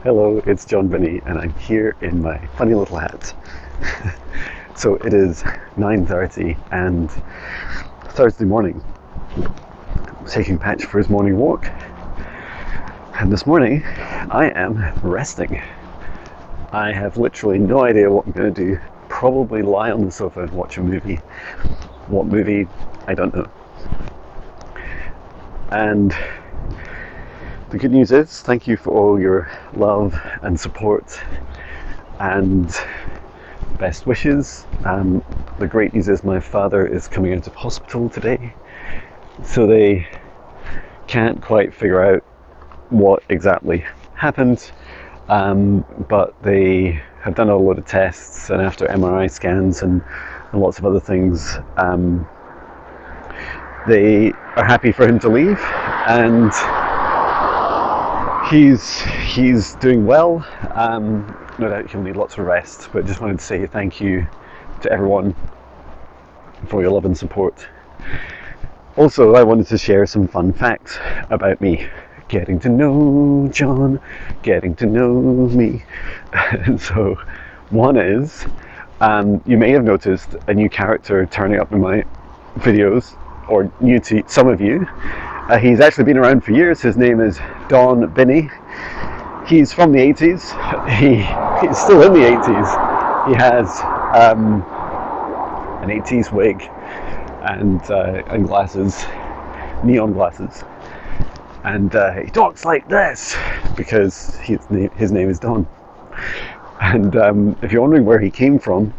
Hello, it's John Binnie, and I'm here in my funny little hat. So it is 9:30 and Thursday morning. I'm taking Patch for his morning walk, and this morning I am resting. I have literally no idea what I'm going to do. Probably lie on the sofa and watch a movie. What movie? I don't know. And the good news is, thank you for all your love and support and best wishes. The great news is my father is coming out of hospital today, so they can't quite figure out what exactly happened, but they have done a lot of tests, and after MRI scans and lots of other things, they are happy for him to leave, and he's doing well. No doubt he'll need lots of rest, but just wanted to say thank you to everyone for your love and support. Also, I wanted to share some fun facts about me. Getting to know John, getting to know me. So, one is, you may have noticed a new character turning up in my videos, or new to some of you. He's actually been around for years. His name is Don Binnie. He's from the 80s. He's still in the 80s. He has an 80s wig and glasses, neon glasses. And he talks like this because his name is Don. And if you're wondering where he came from,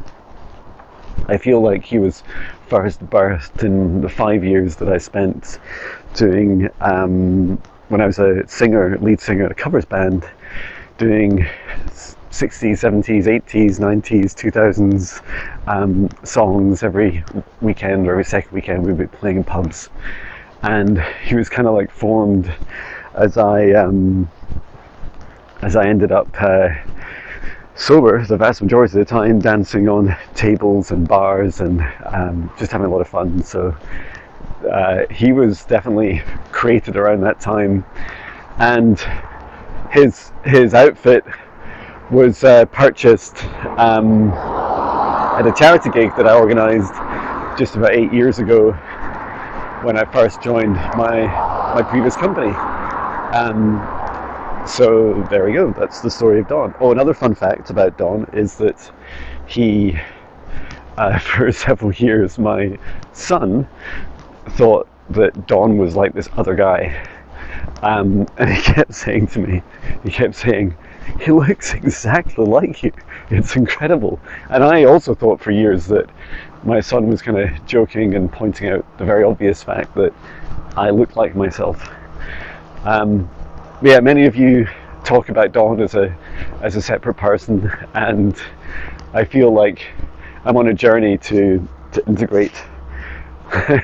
I feel like he was first birthed in the 5 years that I spent doing, when I was a lead singer at a covers band, doing 60s, 70s, 80s, 90s, 2000s songs every weekend or every second weekend. We'd be playing in pubs. And he was kind of like formed as I ended up sober the vast majority of the time, dancing on tables and bars and just having a lot of fun. So he was definitely created around that time, and his outfit was purchased at a charity gig that I organised just about 8 years ago when I first joined my previous company. So there we go, that's the story of Don. Oh, another fun fact about Don is that he, for several years, my son thought that Don was like this other guy. And he kept saying to me, he looks exactly like you. It's incredible. And I also thought for years that my son was kind of joking and pointing out the very obvious fact that I looked like myself. Yeah, many of you talk about Don as a separate person, and I feel like I'm on a journey to integrate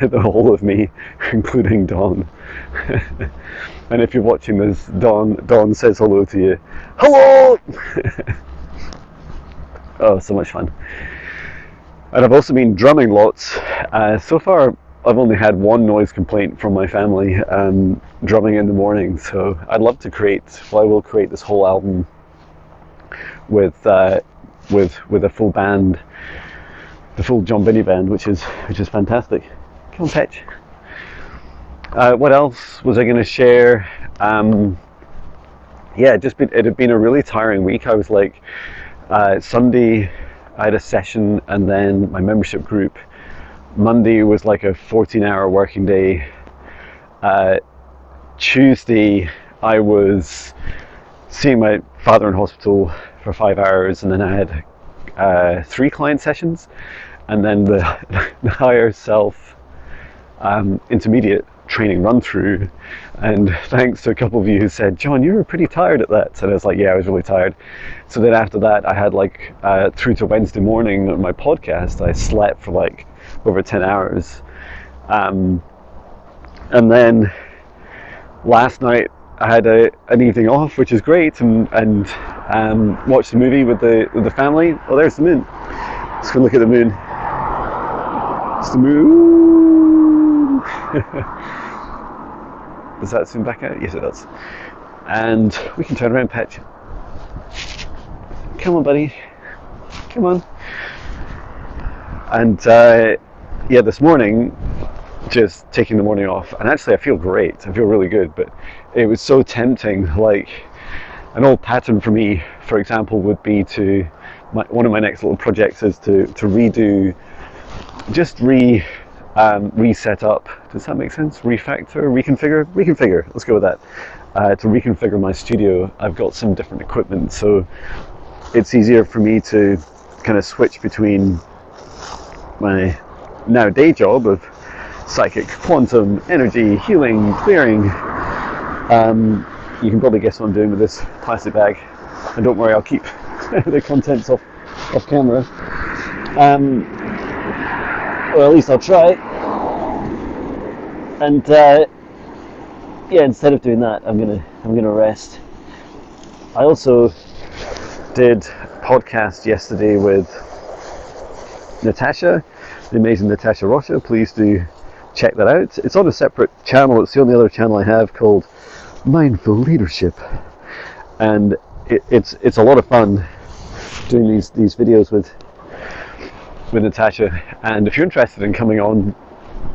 the whole of me, including Don. And if you're watching this, Don says hello to you. Hello! Oh, so much fun. And I've also been drumming lots. So far, I've only had one noise complaint from my family, drumming in the morning. So I'd love to I will create this whole album with a full band, the full John Binnie band, which is fantastic. Come on, Patch. What else was I going to share? Yeah, it had been a really tiring week. I was like, Sunday I had a session, and then my membership group. Monday was like a 14-hour working day. Tuesday I was seeing my father in hospital for 5 hours, and then I had 3 client sessions, and then the higher self intermediate training run through. And thanks to a couple of you who said, John, you were pretty tired at that. And I was like, yeah, I was really tired. So then after that, I had like through to Wednesday morning on my podcast, I slept for like over 10 hours. And then last night I had an evening off, which is great, and watched the movie with the family. Oh, there's the moon. Let's go look at the moon. It's the moon. Does that zoom back out? Yes, it does. and we can turn around and pet you. Come on, buddy. Come on. And yeah, this morning, just taking the morning off, and actually I feel great. I feel really good, but it was so tempting. Like, an old pattern for me, for example, would be to one of my next little projects is to redo, just reset up. Does that make sense? Refactor, reconfigure. Let's go with that. To reconfigure my studio. I've got some different equipment, so it's easier for me to kind of switch between my now day job of psychic, quantum, energy, healing, clearing. You can probably guess what I'm doing with this plastic bag, and don't worry, I'll keep the contents off camera. Or at least I'll try. And yeah, instead of doing that, I'm gonna rest. I also did a podcast yesterday with Natasha, the amazing Natasha Rocha. Please do check that out. It's on a separate channel. It's the only other channel I have called Mindful Leadership, and it's a lot of fun doing these videos with Natasha. And if you're interested in coming on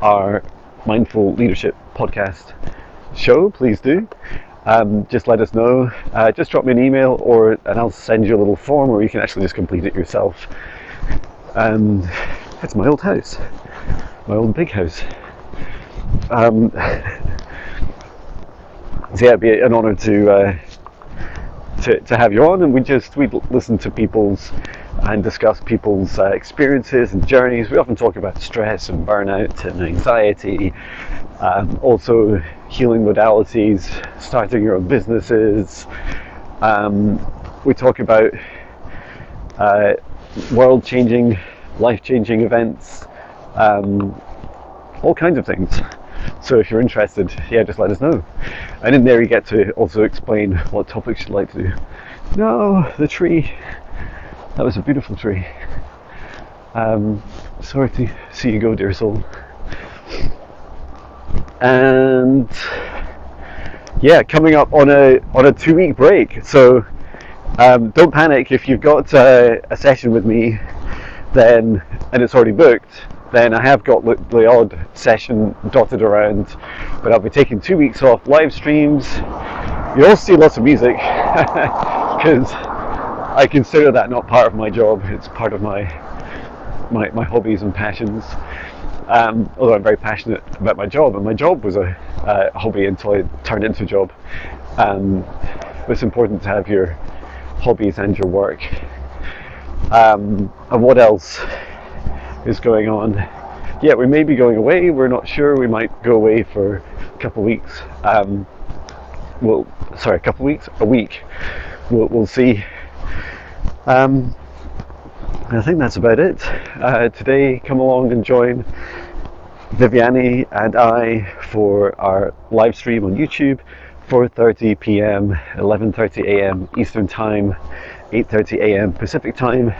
our Mindful Leadership podcast show, please do. Just let us know. Just drop me an email, and I'll send you a little form, or you can actually just complete it yourself. It's my old house, my old big house. So yeah, it'd be an honour to have you on, and we'd listen to people's and discuss people's experiences and journeys. We often talk about stress and burnout and anxiety, also healing modalities, starting your own businesses. We talk about world-changing, life-changing events, all kinds of things. So if you're interested, yeah, just let us know. And in there you get to also explain what topics you'd like to do. No, the tree. That was a beautiful tree. Sorry to see you go, dear soul. And yeah, coming up on a 2-week break. So don't panic if you've got a session with me, then and it's already booked. Then I have got the odd session dotted around, but I'll be taking 2 weeks off live streams. You'll see lots of music because I consider that not part of my job. It's part of my hobbies and passions. Although I'm very passionate about my job, and my job was a hobby until it turned into a job. But it's important to have your hobbies and your work. And what else is going on? Yeah, we may be going away. We're not sure. We might go away for a couple of weeks. A week. We'll see. I think that's about it. Today, come along and join Viviani and I for our live stream on YouTube, 4:30 p.m, 11:30 a.m. Eastern Time, 8:30 a.m. Pacific Time,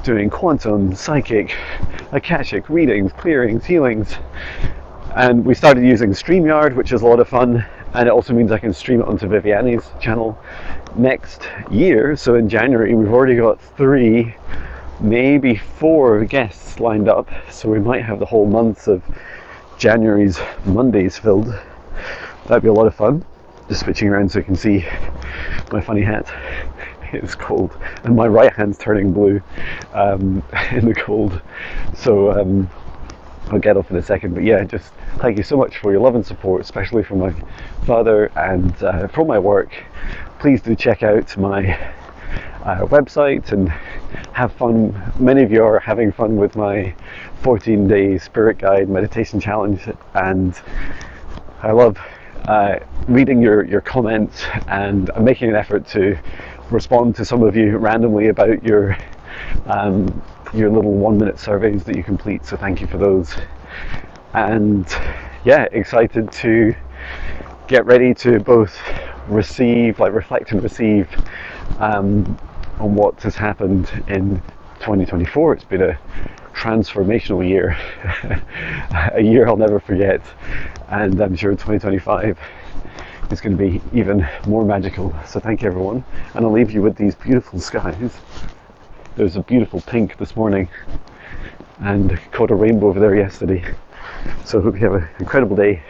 doing quantum, psychic, akashic readings, clearings, healings. And we started using StreamYard, which is a lot of fun, and it also means I can stream it onto Viviani's channel next year. So in January we've already got 3, maybe 4 guests lined up, so we might have the whole month of January's Mondays filled. That'd be a lot of fun. Just switching around so you can see my funny hat. It's cold, and my right hand's turning blue in the cold, so I'll get off in a second. But yeah, just thank you so much for your love and support, especially from my father and from my work. Please do check out my website and have fun. Many of you are having fun with my 14-day spirit guide meditation challenge, and I love reading your comments, and I'm making an effort to respond to some of you randomly about your little 1-minute surveys that you complete, so thank you for those. And yeah, excited to get ready to both reflect and receive on what has happened in 2024. It's been a transformational year, a year I'll never forget, and I'm sure 2025 is going to be even more magical. So thank you everyone, and I'll leave you with these beautiful skies. There's a beautiful pink this morning and caught a rainbow over there yesterday. So I hope you have an incredible day.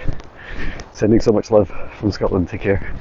Sending so much love from Scotland. Take care.